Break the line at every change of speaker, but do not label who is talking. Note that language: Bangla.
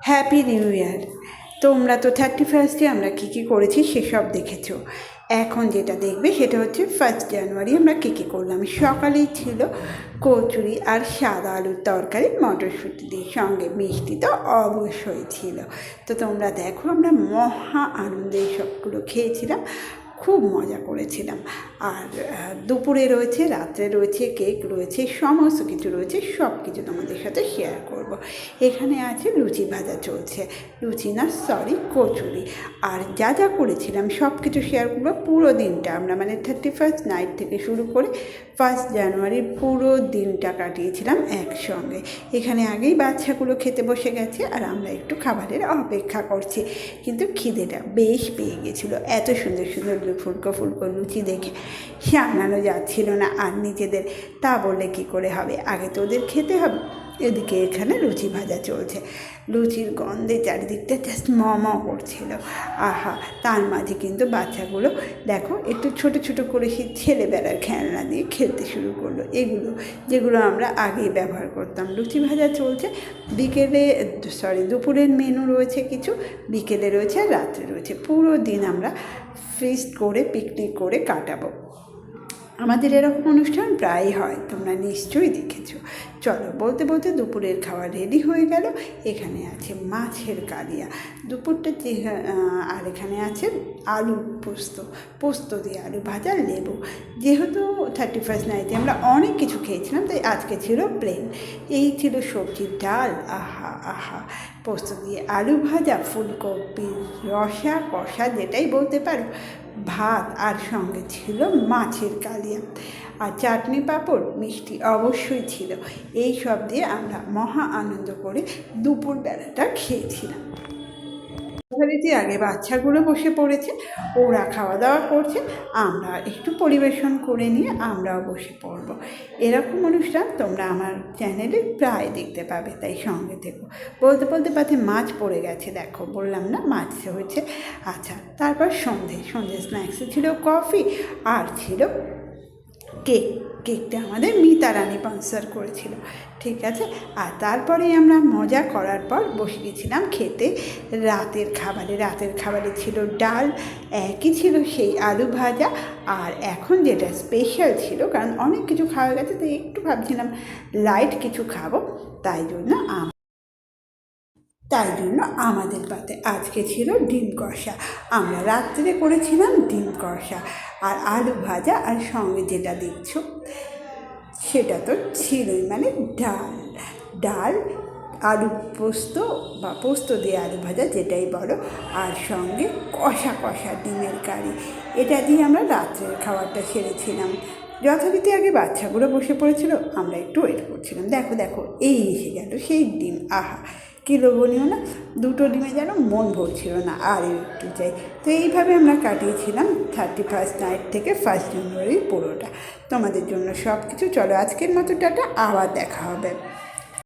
Happy new year. তোমরা তো 31স্টে আমরা কী করেছি সেসব দেখেছো। এখন যেটা দেখবে সেটা হচ্ছে 1 জানুয়ারি আমরা কী করলাম। সকালেই ছিল কচুরি আর সাদা আলুর তরকারি মটরশুঁটি দিয়ে, সঙ্গে মিষ্টি তো অবশ্যই ছিল। তো তোমরা দেখো আমরা মহা আনন্দে সবগুলো খেয়েছিলাম, খুব মজা করেছিলাম। আর দুপুরে রয়েছে, রাত্রে রয়েছে, কেক রয়েছে, সমস্ত কিছু রয়েছে, সব কিছু তোমাদের সাথে শেয়ার করব। এখানে আছে লুচি ভাজা চলছে, লুচি না সরি কচুরি। আর যা যা করেছিলাম সব কিছু শেয়ার করবো। পুরো দিনটা আমরা মানে 31st নাইট থেকে শুরু করে 1 জানুয়ারির পুরো দিনটা কাটিয়েছিলাম একসঙ্গে। এখানে আগেই বাচ্চাগুলো খেতে বসে গেছে আর আমরা একটু খাবারের অপেক্ষা করছি, কিন্তু খিদেটা বেশ পেয়ে গেছিলো। এত সুন্দর সুন্দর ফুলকো ফুলকো লুচি দেখে সামলানো যাচ্ছিল না আর নিজেদের। তা বললে কী করে হবে, আগে তো ওদের খেতে হবে। এদিকে এখানে লুচি ভাজা চলছে, লুচির গন্ধে চারিদিকটা জাস্ট ম করছিল। আহা, তার মাঝে কিন্তু বাচ্চাগুলো দেখো একটু ছোট ছোট করে সেই ছেলেবেলার খেলনা দিয়ে খেলতে শুরু করলো, এগুলো যেগুলো আমরা আগেই ব্যবহার করতাম। লুচি ভাজা চলছে, দুপুরের মেনু রয়েছে কিছু, বিকেলে রয়েছে আর রাত্রে রয়েছে। পুরো দিন আমরা ফিস্ট করে পিকনিক করে কাটাবো। আমাদের এরকম অনুষ্ঠান প্রায়ই হয়, তোমরা নিশ্চয়ই দেখেছো। চলো, বলতে বলতে দুপুরের খাবার রেডি হয়ে গেল। এখানে আছে মাছের কালিয়া দুপুরটা, আর এখানে আছে আলু পোস্ত দিয়ে আলু ভাজা, লেবু। যেহেতু 31st নাইটে আমরা অনেক কিছু খেয়েছিলাম, তাই আজকে ছিল প্লেন। এই ছিল সবজি, ডাল, আহা আহা, পোস্ত দিয়ে আলু ভাজা, ফুলকপির রসা কষা যেটাই বলতে পারো, ভাত, আর সঙ্গে ছিল মাছের কালিয়া, আর চাটনি পাঁপড়, মিষ্টি অবশ্যই ছিল। এই সব দিয়ে আমরা মহা আনন্দ করে দুপুরবেলাটা খেয়েছিলাম। যথারীতি আগে বাচ্চাগুলো বসে পড়েছে, ওরা খাওয়া দাওয়া করছে, আমরা একটু পরিবেশন করে নিয়ে আমরাও বসে পড়ব। এরকম অনুষ্ঠান তোমরা আমার চ্যানেলে প্রায় দেখতে পাবে, তাই সঙ্গে থেকো। বলতে বলতে পাতে মাছ পড়ে গেছে, দেখো বললাম না মাছ হয়েছে। আচ্ছা, তারপর সন্ধে স্ন্যাক্সে ছিল কফি আর ছিল কেকটা আমাদের মিতা রানী স্পন্সর করেছিল, ঠিক আছে। আর তারপরেই আমরা মজা করার পর বসে গেছিলাম খেতে রাতের খাবারে ছিল ডাল, একই ছিল সেই আলু ভাজা। আর এখন যেটা স্পেশাল ছিল, কারণ অনেক কিছু খাওয়া গেছে, তাই একটু ভাবছিলাম লাইট কিছু খাবো, তাই জন্য আমাদের পাতে আজকে ছিল ডিম কষা। আমরা রাত্রে করেছিলাম ডিম কষা আর আলু ভাজা, আর সঙ্গে যেটা দেখছো সেটা তো ছিলই, মানে ডাল আলু পোস্ত বা পোস্ত দিয়ে আলু ভাজা যেটাই বলো, আর সঙ্গে কষা ডিমের কারি। এটা দিয়ে আমরা রাত্রের খাবারটা সেরেছিলাম। যথারীতি আগে বাচ্চাগুলো বসে পড়েছিল, আমরা একটু ওয়েট করছিলাম। দেখো এই এসে গেল সেই ডিম, আহা কী লোভনীয় না। দুটো ডিমে যেন মন ভরছিল না, আর একটু চাই। তো এইভাবে আমরা কাটিয়েছিলাম 31st নাইট থেকে 1 জানুয়ারির পুরোটা। তোমাদের জন্য সব কিছু। চলো, আজকের মতো টাটা, আবার দেখা হবে।